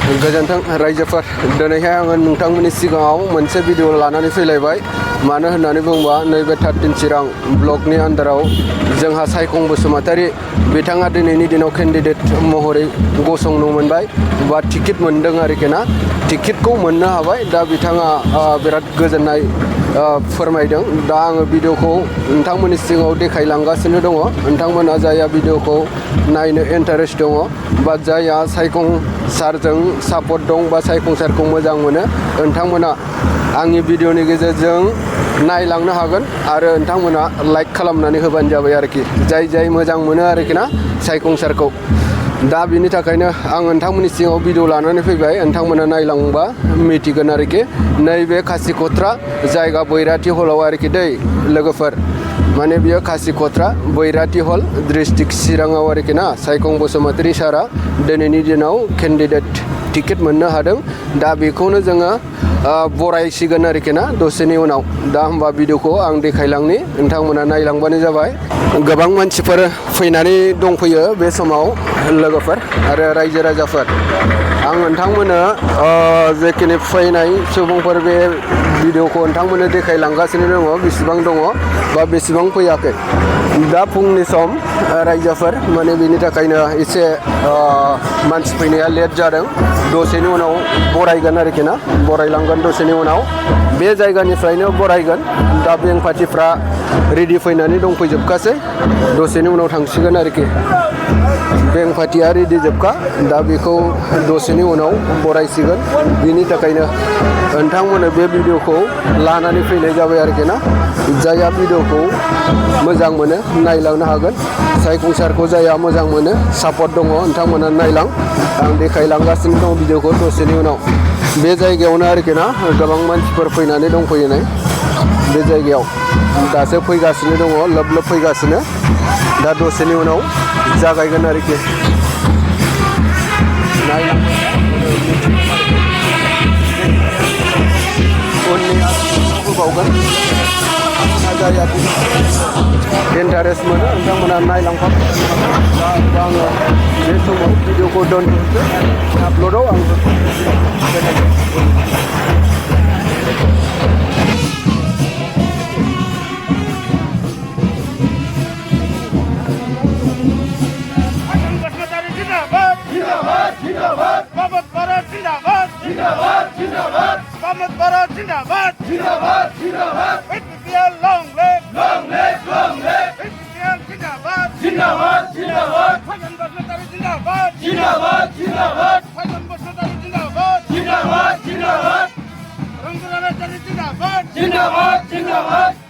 गोजोन्थों रायजोफोर दिनैहाय आङो नोंथांमोननि सिगाङाव मोनसे भिडिअ लानानै फैलायबाय मानो होननानै बुङोबा नैबे 13 चिरां ब्लकनि आन्दाराव जोंहा सायखं बसुमतारी बिथाङा दिनैनि दिनाव केन्डिडेट महरै गसंनो मोनबाय बा टिकेट मोनदों आरोखि ना टिकेटखौ मोननो हाबाय दा बिथाङा बिराद गोजोननाय फोरमायदों दा आङो भिडिअखौ नोंथांमोननि सिगाङाव देखायलांगासिनो दङ नोंथांमोना जायहा भिडिअखौ नायनो इन्टारेस्ट दङ बा जायहा सायखं सारजों सापर्ट दं बा सायखं सारखौ मोजां मोनो नोंथांमोना आंनि भिडिअनि गेजेरजों नायलांनो हागोन आरो नोंथांमोना लाइक खालामनानै होबानो जाबाय आरोखि जाय मोजां मोनो आरोखि ना सायखं सारखौ दा बिनि थाखायनो आं नोंथांमोननि सिगाङाव भिडिअ लानानै फैबाय नोंथांमोना नायलांबा मिथिगोन आरोखि नैबे खासिकत्रा जायगा बैराथि हलाव आरोखि दै लोगोफोर माने बियो खासिकत्रा बैराथि हल डिस्ट्रिक्ट चिराङाव आरोखि ना सायखं बसुमतारी सारा दिनैनि दिनाव केन्डिडेट टिकेट मोननो हादों दा बेखौनो जोङो बरायसिगोन आरोखि ना दसेनि उनाव दा होमबा भिडिअखौ आं देखायलांनि नोंथांमोना नायलांबानो जाबाय गोबां मानसिफोर फैनानै दंफैयो बे समाव लोगोफोर आरो रायजो राजाफोर आं नोंथांमोननो जेखिनि फैनाय सुबुंफोर बे भिडिअखौ नोंथांमोननो देखायलांगासिनो दङ बेसेबां दङ बा बेसेबां फैयाखै दा फुंनि सम रायजोफोर माने बेनि थाखायनो एसे मानसि फैनाया लेट जादों दसेनि उनाव बरायगोन आरोखि ना बरायलांगोन दसेनि उनाव बे जायगानिफ्रायनो बरायगोन दा बेंक पार्टिफ्रा रेडि फैनानै दंफैजोबखासै दसेनि उनाव थांसिगोन आरोखि बेंक पार्टिया रेडि जोबखा दा बेखौ दसेनि उनाव बरायसिगोन बिनि थाखायनो नोंथांमोननो बे भिडिअखौ लानानै फैनाय जाबाय आरोखि ना जायहा भिडिअखौ मोजां मोनो नायलांनो हागोन सायखं सारखौ जायहा मोजां मोनो सापर्ट दङ नोंथांमोना नायलां आं देखायलांगासिनो दं भिडिअखौ दसेनि उनाव बे जायगायावनो आरोखि ना गोबां मानसिफोर फैनानै दंफैनाय बे जायगायाव दासो फैगासिनो दङ लोब लोब फैगासिनो दा दसेनि उनाव जागायगोन आरोखि होबावगोन जायहा इन्टारेस्ट मोनो नोंथांमोना नायलांफा दा आङो बे समाव भिडिअखौ दोनथ'नोसै आपल'डआव आं Zindabad! Zindabad! Zindabad! Long live! Long live! Long live! Zindabad! Zindabad! Zindabad! Zindabad! Zindabad! Zindabad! Zindabad! Zindabad! Zindabad! Zindabad!